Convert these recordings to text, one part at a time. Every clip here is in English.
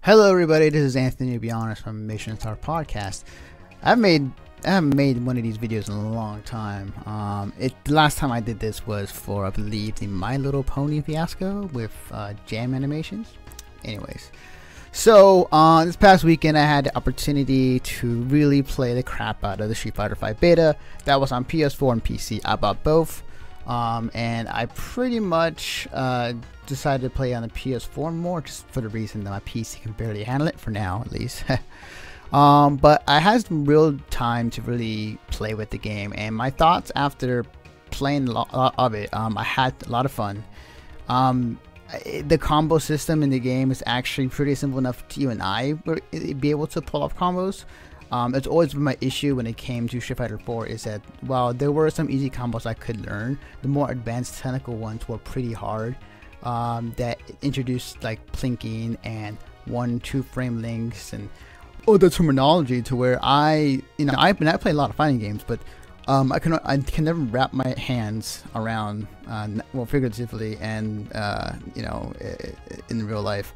Hello, everybody. This is Anthony, to be honest, from Mission Star Podcast. I haven't made one of these videos in a long time. The last time I did this was for, I believe, the My Little Pony fiasco with jam animations. Anyways, so this past weekend I had the opportunity to really play the crap out of the Street Fighter V beta. That was on PS4 and PC. I bought both. And I pretty much decided to play on the PS4 more, just for the reason that my PC can barely handle it, for now at least. But I had some real time to really play with the game, and my thoughts after playing a lot of it, I had a lot of fun. The combo system in the game is actually pretty simple enough to you and I be able to pull off combos. It's always been my issue when it came to Street Fighter 4 is that while there were some easy combos I could learn, the more advanced technical ones were pretty hard. That introduced like plinking and 1-2 frame links and the terminology to where I play a lot of fighting games, but I can never wrap my hands around well, figuratively and in real life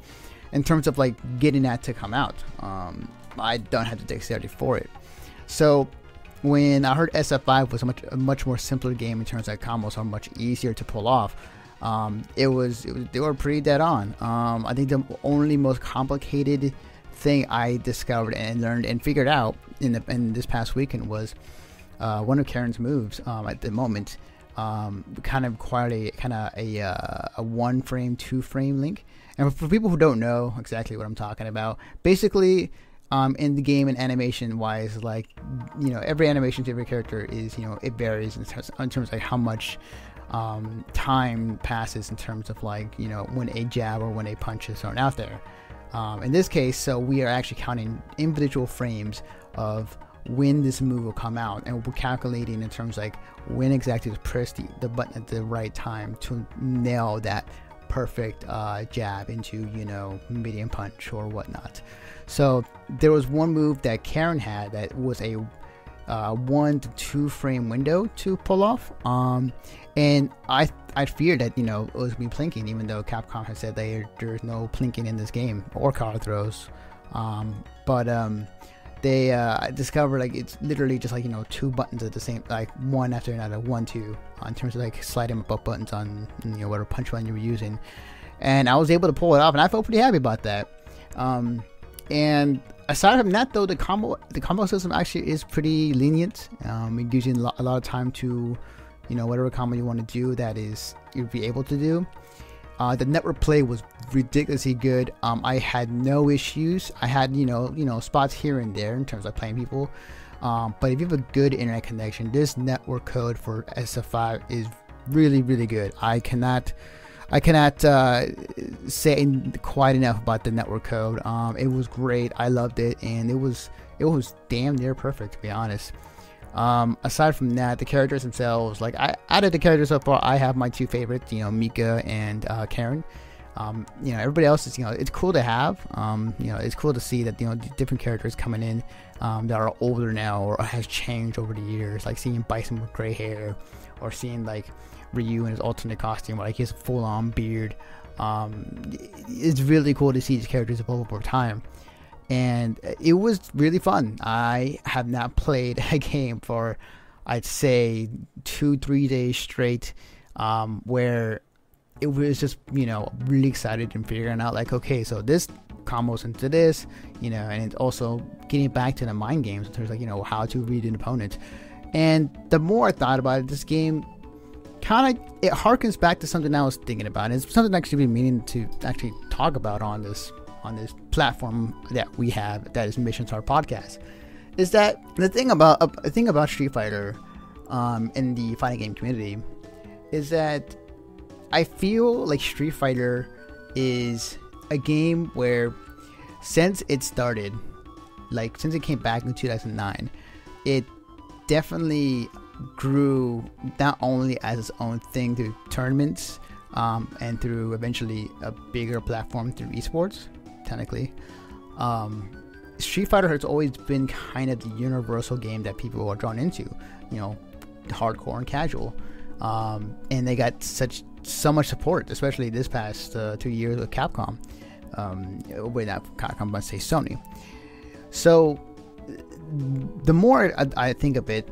in terms of like getting that to come out. I don't have the dexterity for it. So when I heard SF5 was a much more simpler game in terms of combos are much easier to pull off, they were pretty dead on. I think the only most complicated thing I discovered and learned and figured out in this past weekend was one of Karen's moves at the moment kind of required a 1 frame 2 frame link. And for people who don't know exactly what I'm talking about, basically in the game and animation wise, like, every animation to every character is, it varies in terms of like how much time passes in terms of like, when a jab or when a punch is thrown out there. In this case, so we are actually counting individual frames of when this move will come out, and we're calculating in terms like when exactly to press the button at the right time to nail that perfect jab into medium punch or whatnot. So there was one move that Karen had that was a 1 to 2 frame window to pull off, and I feared that it was me plinking, even though Capcom has said there's no plinking in this game or card throws. But they discovered like it's literally just like 2 buttons at the same, like one after another, 1 2 in terms of like sliding up buttons on whatever punch button you were using, and I was able to pull it off, and I felt pretty happy about that. And aside from that, though, the combo system actually is pretty lenient. It gives you a lot of time to whatever combo you want to do, that is you'll be able to do. The network play was ridiculously good. I had no issues. I had spots here and there in terms of playing people, but if you have a good internet connection, this network code for SF5 is really good. I cannot say quite enough about the network code. It was great. I loved it, and it was damn near perfect, to be honest. Aside from that, the characters themselves, like out of the characters so far, I have my 2 favorites, Mika and Karen. Everybody else is, it's cool to have. It's cool to see that different characters coming in that are older now or has changed over the years, like seeing Bison with gray hair, or seeing like Ryu in his alternate costume, like his full-on beard. It's really cool to see these characters evolve over time, and it was really fun. I have not played a game for, I'd say, 2-3 days straight, where it was just really excited and figuring out like, okay, so this combos into this, and it's also getting back to the mind games in terms of like how to read an opponent. And the more I thought about it, this game it harkens back to something I was thinking about, and it's something I actually been meaning to actually talk about on this platform that we have, that is Mission Star Podcast. Is that the thing about Street Fighter in the fighting game community is that I feel like Street Fighter is a game where, since it started, like since it came back in 2009, it definitely grew not only as its own thing through tournaments and through eventually a bigger platform through esports, technically. Street Fighter has always been kind of the universal game that people are drawn into, hardcore and casual, and they got so much support, especially this past 2 years with Capcom. Wait, not Capcom, but say Sony. So the more I think of it,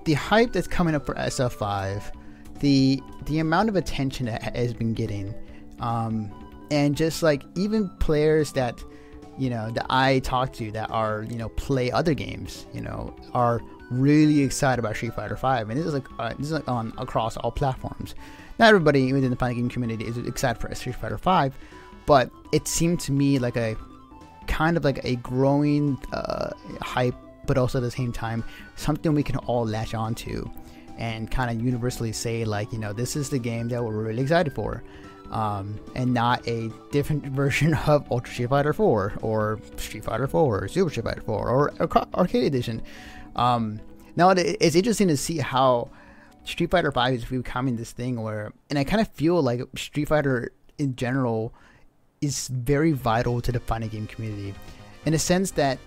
the hype that's coming up for SF5, the amount of attention that has been getting, and just like even players that that I talk to that are play other games, are really excited about Street Fighter 5, and this is like on across all platforms. Not everybody within the fighting game community is excited for Street Fighter 5, but it seemed to me like a kind of like a growing hype, but also at the same time something we can all latch onto and kind of universally say like, this is the game that we're really excited for, and not a different version of Ultra Street Fighter 4 or Street Fighter 4 or Super Street Fighter 4 or Arcade Edition. Now it's interesting to see how Street Fighter 5 is becoming this thing where, and I kind of feel like Street Fighter in general is very vital to the fighting game community, in a sense that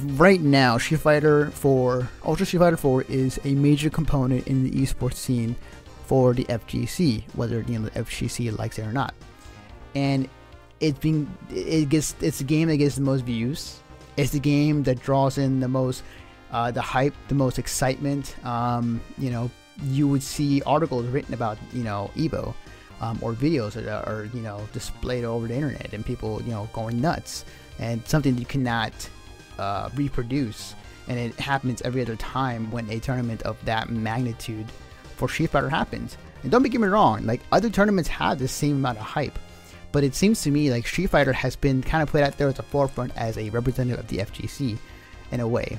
right now Street Fighter 4, Ultra Street Fighter 4 is a major component in the esports scene for the FGC, whether the FGC likes it or not. And it's a game that gets the most views. It's the game that draws in the most the hype, the most excitement. You would see articles written about Evo, or videos that are displayed over the internet, and people going nuts, and something you cannot reproduce. And it happens every other time when a tournament of that magnitude for Street Fighter happens. And don't get me wrong, like other tournaments have the same amount of hype, but it seems to me like Street Fighter has been kind of put out there at the forefront as a representative of the FGC in a way.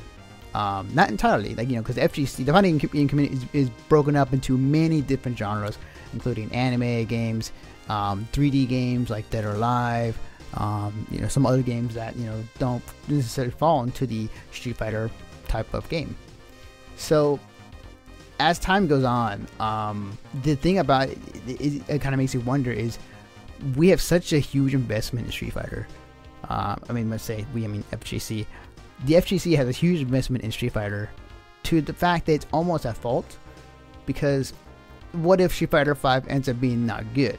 Not entirely, like because the FGC, the fighting game community is broken up into many different genres, including anime games, 3D games like Dead or Alive, some other games that don't necessarily fall into the Street Fighter type of game. So as time goes on, the thing about it kind of makes you wonder is we have such a huge investment in Street Fighter. Let's say we, FGC. The FGC has a huge investment in Street Fighter, to the fact that it's almost at fault, because what if Street Fighter 5 ends up being not good?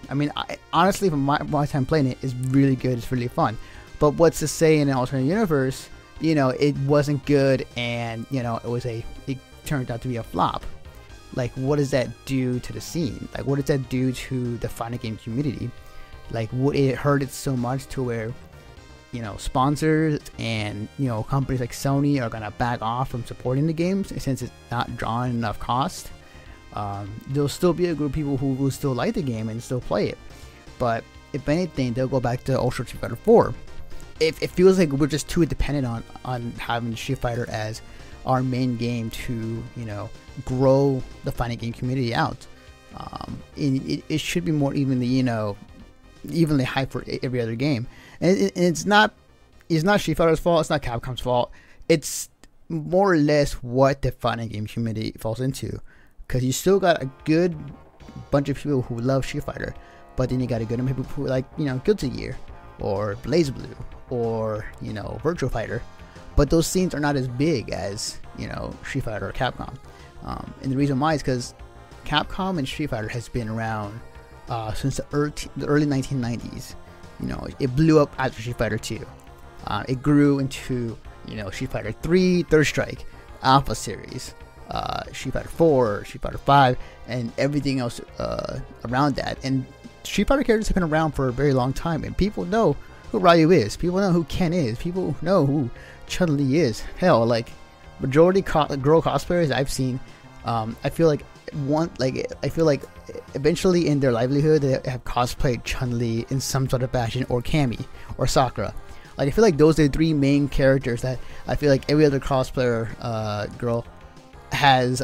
Honestly, from my time playing it, it's really good, it's really fun. But what's to say in an alternate universe, it wasn't good, and it turned out to be a flop. Like, what does that do to the scene? Like, what does that do to the fighting game community? Like, would it hurt it so much to where sponsors and companies like Sony are gonna back off from supporting the games since it's not drawing enough cost? There'll still be a group of people who will still like the game and still play it, but if anything, they'll go back to Ultra Street Fighter 4. It feels like we're just too dependent on having Street Fighter as our main game to grow the fighting game community out. It should be more evenly hyped for every other game, and it's not Street Fighter's fault, it's not Capcom's fault, it's more or less what the fighting game community falls into, because you still got a good bunch of people who love Street Fighter, but then you got a good number of people who like Guilty Gear or BlazBlue or Virtua Fighter, but those scenes are not as big as Street Fighter or Capcom. And the reason why is because Capcom and Street Fighter has been around since the early 1990s. It blew up after Street Fighter 2. It grew into Street Fighter 3, Third Strike, Alpha Series, Street Fighter 4, Street Fighter 5, and everything else around that. And Street Fighter characters have been around for a very long time, and people know who Ryu is, people know who Ken is, people know who Chun-Li is. Hell, like majority girl cosplayers I've seen, I feel like eventually in their livelihood they have cosplayed Chun-Li in some sort of fashion, or Cammy, or Sakura. Like, I feel like those are the three main characters that I feel like every other cosplayer girl has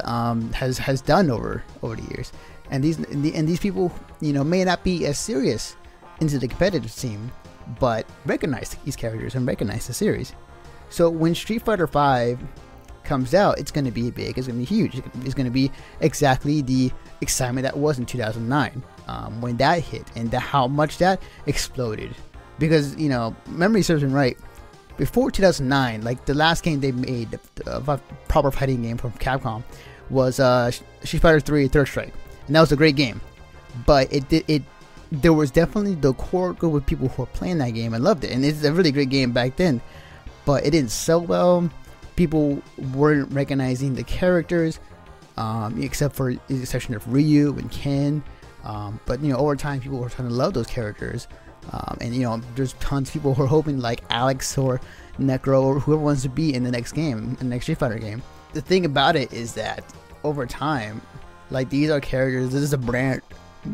done over the years. And these people may not be as serious into the competitive scene, but recognize these characters and recognize the series. So when Street Fighter 5 comes out, it's going to be big, it's going to be huge, it's going to be exactly the excitement that was in 2009 when that hit, and how much that exploded. Because memory serves me right, before 2009, like the last game they made, a proper fighting game from Capcom, was Street Fighter 3 Third Strike, and that was a great game, but it there was definitely the core group of people who were playing that game and loved it, and it's a really great game back then, but it didn't sell well. People weren't recognizing the characters, except for the exception of Ryu and Ken. But over time, people were starting to love those characters, and there's tons of people who are hoping like Alex or Necro or whoever wants to be in the next game, in the next Street Fighter game. The thing about it is that over time, like, these are characters. This is a brand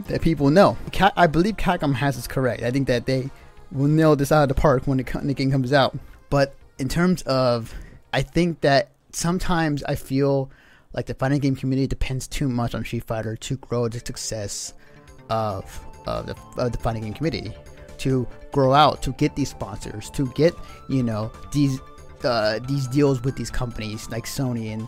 that people know. I believe Capcom has this correct. I think that they will nail this out of the park when the game comes out. But in terms of, I think that sometimes I feel like the fighting game community depends too much on Street Fighter to grow the success of the fighting game community, to grow out, to get these sponsors, to get these deals with these companies like Sony and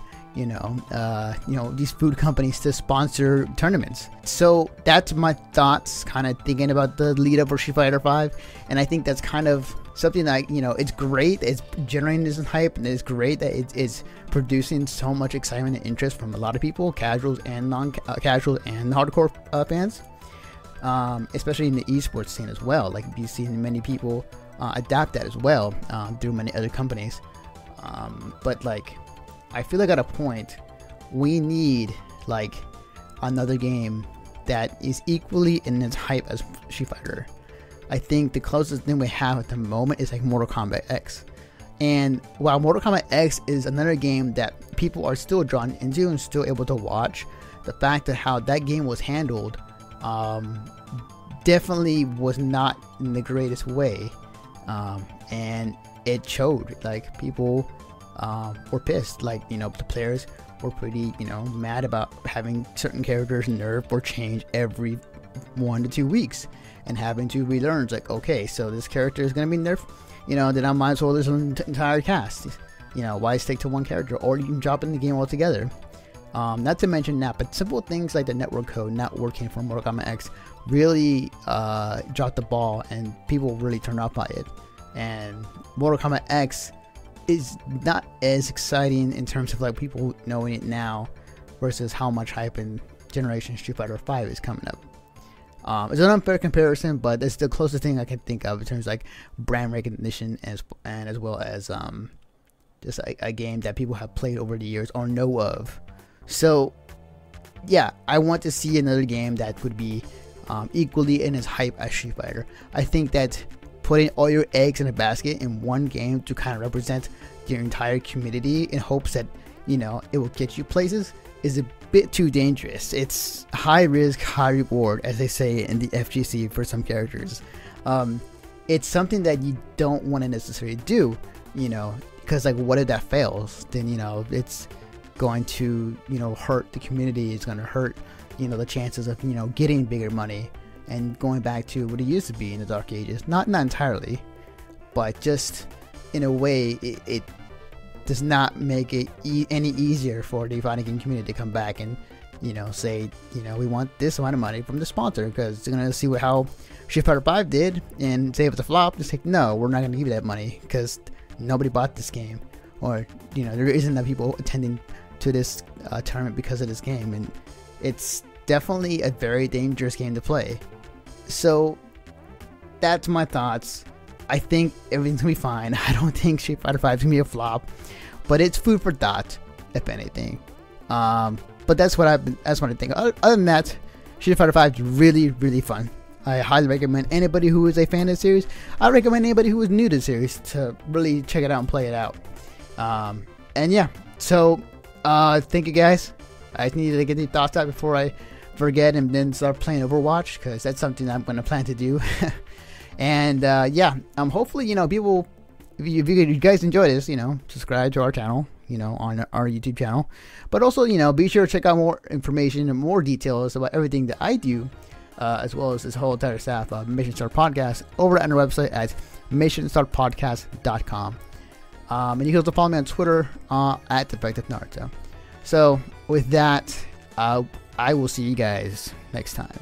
these food companies to sponsor tournaments. So that's my thoughts, kind of thinking about the lead up for Street Fighter 5, and I think that's kind of something that it's great, it's generating this hype, and it's great that it's producing so much excitement and interest from a lot of people, casuals and non-casual and hardcore fans, especially in the esports scene as well. Like, you've seen many people adapt that as well through many other companies, but like, I feel like at a point we need like another game that is equally in its hype as Street Fighter. I think the closest thing we have at the moment is like Mortal Kombat X. And while Mortal Kombat X is another game that people are still drawn into and still able to watch, the fact that how that game was handled definitely was not in the greatest way, and it showed. Like, people were pissed. Like, the players were pretty mad about having certain characters nerfed or changed every 1 to 2 weeks, and having to relearn. It's like, okay, so this character is going to be nerfed, then I might as well lose an entire cast. Why stick to one character? Or you can drop in the game altogether. Not to mention that, but simple things like the network code not working for Mortal Kombat X really dropped the ball, and people really turned off by it. And Mortal Kombat X is not as exciting in terms of like people knowing it now versus how much hype in Generation Street Fighter 5 is coming up. It's an unfair comparison, but it's the closest thing I can think of in terms of like brand recognition, and as well as just a game that people have played over the years or know of. So yeah, I want to see another game that would be equally in its hype as Street Fighter. I think that putting all your eggs in a basket in one game to kind of represent your entire community in hopes that it will get you places is a bit too dangerous. It's high risk, high reward, as they say in the FGC for some characters. It's something that you don't want to necessarily do, because like, what if that fails? Then it's going to hurt the community. It's going to hurt the chances of getting bigger money and going back to what it used to be in the dark ages. Not entirely, but just in a way it does not make it any easier for the fighting game community to come back and say we want this amount of money from the sponsor, because they're gonna see how Street Fighter 5 did, and say if it's a flop, just like, no, we're not gonna give you that money because nobody bought this game, or there isn't enough people attending to this tournament because of this game. And it's definitely a very dangerous game to play. So that's my thoughts. I think everything's gonna be fine. I don't think Street Fighter 5 is gonna be a flop, but it's food for thought, if anything. But that's what I think. Other than that, Street Fighter 5 is really, really fun. I highly recommend anybody who is a fan of the series. I recommend anybody who is new to the series to really check it out and play it out. And yeah, so thank you guys. I just needed to get the thoughts out before I forget and then start playing Overwatch, because that's something I'm going to plan to do. And yeah, hopefully people, if you guys enjoy this, subscribe to our channel, on our YouTube channel. But also, be sure to check out more information and more details about everything that I do, as well as this whole entire staff of Mission Start Podcast over at our website at missionstartpodcast.com. And you can also follow me on Twitter at Defective Naruto. So with that, I will see you guys next time.